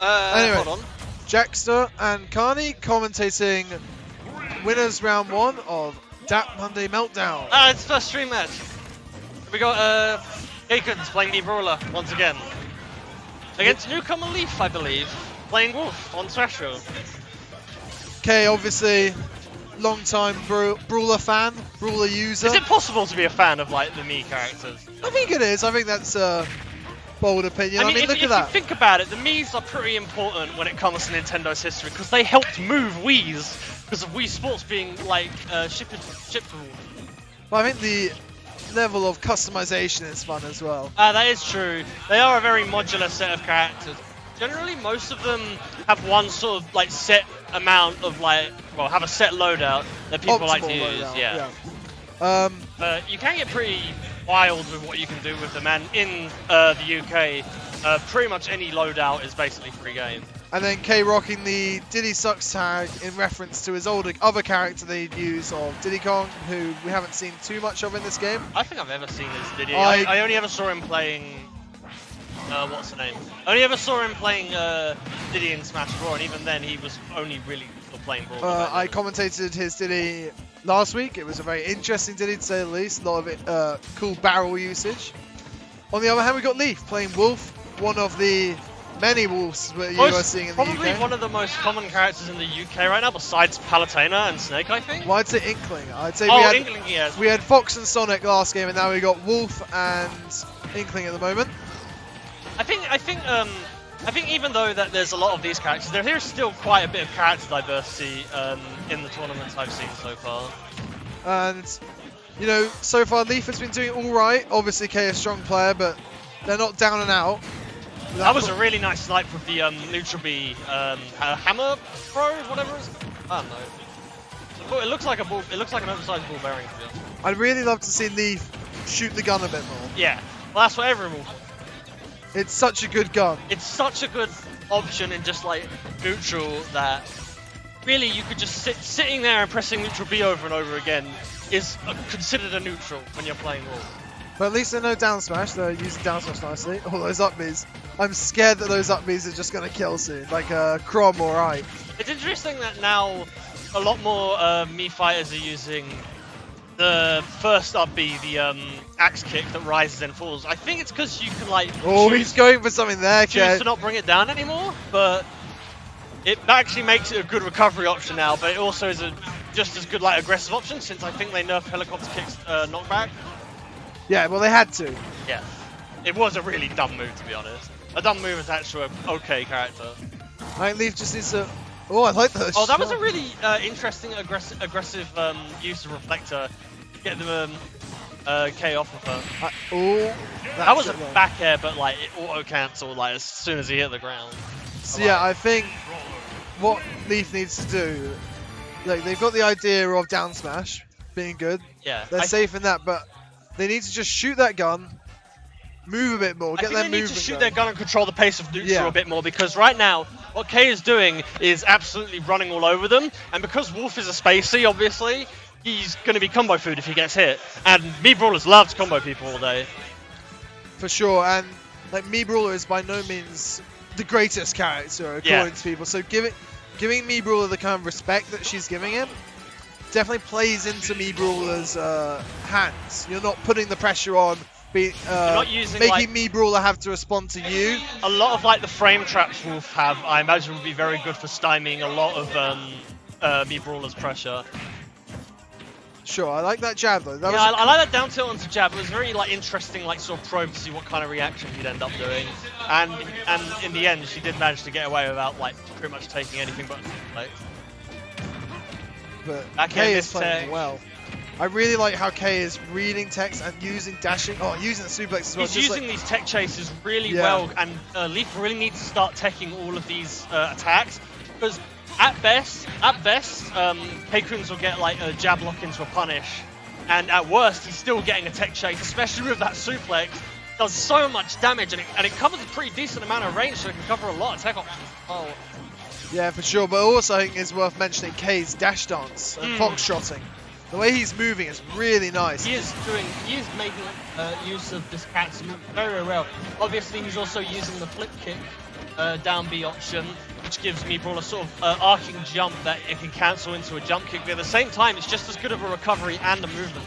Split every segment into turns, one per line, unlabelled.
Anyway,
hold on.
Jackster and Carney commentating winners round 1 of DAT Monday Meltdown.
It's first stream match. We got Akins playing the Brawler once again. Against newcomer Leaf, I believe. Playing Wolf on Threshold.
K, obviously, long-time Brawler fan, Brawler user.
Is it possible to be a fan of like the Mii characters?
I think it is. I think that's a bold opinion. I mean, look at
if
that.
you think about it, the Miis are pretty important when it comes to Nintendo's history because they helped move Wii's because of Wii Sports being like shipped.
Well, I think the level of customization is fun as well.
That is true. They are a very modular set of characters. Generally, most of them have one sort of like set amount of have a set loadout that people like to use. Yeah. But you can get pretty wild with what you can do with them, and in the UK, pretty much any loadout is basically free game.
And then K rocking the Diddy Sucks tag in reference to his other character they'd use of Diddy Kong, who we haven't seen too much of in this game.
I think I've ever seen this Diddy. I only ever saw him playing. What's the name? I only ever saw him playing Diddy in Smash 4, and even then he was only really playing Brawl.
I commentated his Diddy last week. It was a very interesting Diddy to say the least. A lot of it cool barrel usage. On the other hand, we got Leaf playing Wolf, one of the many Wolves that you are seeing in the UK.
Probably one of the most common characters in the UK right now, besides Palutena and Snake, I think.
Well, I'd say Inkling. I'd say
Inkling, yes.
We had Fox and Sonic last game, and now we got Wolf and Inkling at the moment.
I think even though that there's a lot of these characters, there is still quite a bit of character diversity in the tournaments I've seen so far.
And, you know, so far Leaf has been doing all right. Obviously, K is a strong player, but they're not down and out.
That was a really nice snipe with the neutral B hammer throw, whatever it is. I don't know. It looks like a ball. It looks like an oversized ball bearing. To be honest.
I'd really love to see Leaf shoot the gun a bit more.
Yeah, well, that's what everyone will.
It's such a good gun.
It's such a good option in just like neutral that really you could just sitting there and pressing neutral B over and over again is considered a neutral when you're playing Wolf.
But at least they know down smash. They're using down smash nicely. All those up Bs. I'm scared that those up Bs are just going to kill soon, like Crom or I.
It's interesting that now a lot more Mii fighters are using the first up B, the axe kick that rises and falls. I think it's because you can like.
Oh, he's going for something there,
choose to not bring it down anymore, but it actually makes it a good recovery option now. But it also is a just as good like aggressive option since I think they nerfed helicopter kicks knockback.
Yeah, well they had to.
Yeah, it was a really dumb move to be honest. A dumb move attached to an okay character.
I think Leaf just needs to. Oh, I like that.
Oh, that was a really interesting aggressive use of reflector. Get them K off of her. That was a back air, but like it auto cancelled like as soon as he hit the ground.
So yeah, I think what Leaf needs to do, like they've got the idea of down smash being good.
Yeah,
they're safe in that, but they need to just shoot that gun, move a bit more, get their movement. They need to
shoot their gun and control the pace of neutral a bit more because right now what K is doing is absolutely running all over them, and because Wolf is a spacey, obviously he's going to be combo food if he gets hit, and Mii Brawlers love to combo people all day.
For sure, and like Mii Brawler is by no means the greatest character according to people, so giving Mii Brawler the kind of respect that she's giving him definitely plays into Mii Brawler's hands. You're not putting the pressure on, making Mii Brawler have to respond to you.
A lot of like the frame traps Wolf have, I imagine, would be very good for stymieing a lot of Mii Brawler's pressure.
Sure, I like that jab though.
I like that down tilt onto jab. It was very like interesting, like sort of probe to see what kind of reaction he'd end up doing. And in the end, she did manage to get away without like pretty much taking anything but like.
But K is playing well. I really like how K is reading text and using dashing. Oh, using the suplex as well.
He's using these tech chases really well, and Leaf really needs to start teching all of these attacks because at best, K-Kunz will get like a jab lock into a punish, and at worst, he's still getting a tech chase, especially with that suplex. Does so much damage, and it covers a pretty decent amount of range, so it can cover a lot of tech options. Oh.
Yeah, for sure. But also, I think it's worth mentioning K's dash dance and foxtrotting. The way he's moving is really nice.
He is making use of this cat's move very, very well. Obviously, he's also using the flip kick down B option, which gives Meebrawl a sort of arcing jump that it can cancel into a jump kick, but at the same time, it's just as good of a recovery and a movement.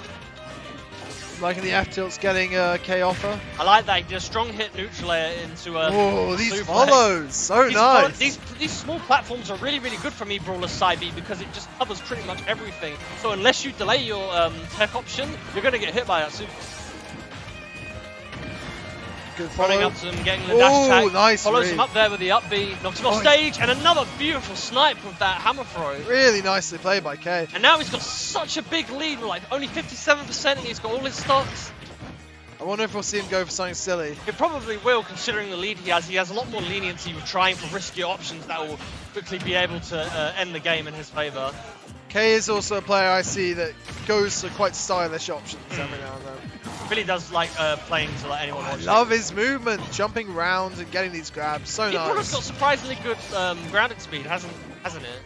Liking the F tilts getting K offer.
I like that. He did a strong hit neutral air into a.
Oh, these follows! So nice!
These small platforms are really, really good for Meebrawler's side B because it just covers pretty much everything. So unless you delay your tech option, you're going to get hit by that super.
Good follow.
Running up to him, getting the dash attack.
Nice
follows
read.
him up there with the up B, knocks him off stage, and another beautiful snipe with that hammer throw.
Really nicely played by K.
And now he's got such a big lead, like only 57%, and he's got all his stocks.
I wonder if we'll see him go for something silly.
He probably will, considering the lead he has. He has a lot more leniency with trying for riskier options that will quickly be able to end the game in his favour.
K is also a player I see that goes for quite stylish options every now and then.
Really does like playing to let anyone watch.
I love his movement, jumping around and getting these grabs. So nice.
Meebrawler's got surprisingly good grounded speed, hasn't it?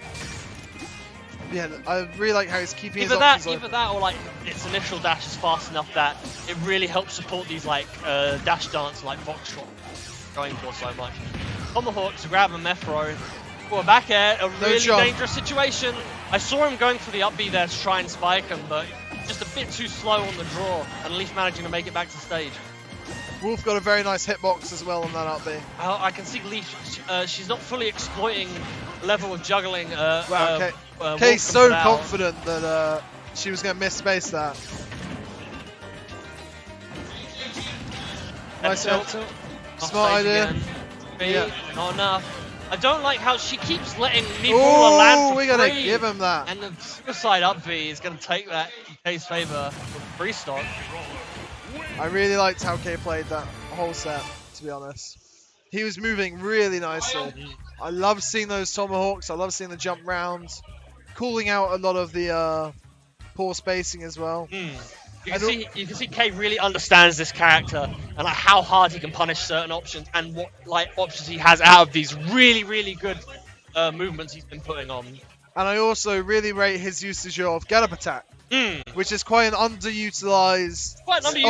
Yeah, I really like how he's keeping his options open.
Either that, or like its initial dash is fast enough that it really helps support these like dash dance like Foxtrot going for so much. Tomahawk to grab a Methro. Well, back air, a really dangerous situation. I saw him going for the up B there to try and spike him, but just a bit too slow on the draw, and Leaf managing to make it back to stage.
Wolf got a very nice hitbox as well on that up B.
I can see Leaf, she's not fully exploiting the level of juggling.
Wow, Kay's so confident that she was going to miss space that. Nice tilt. Smart idea.
Yeah. Not enough. I don't like how she keeps letting Meebrawler land for
we're going to give him that.
And the suicide up B is going to take that in K's favour with free stock.
I really liked how K played that whole set, to be honest. He was moving really nicely. I love seeing those tomahawks. I love seeing the jump rounds. Calling out a lot of the poor spacing as well.
You can see K really understands this character and like how hard he can punish certain options and what like options he has out of these really, really good movements he's been putting on.
And I also really rate his usage of get up attack, which is quite an underutilized option.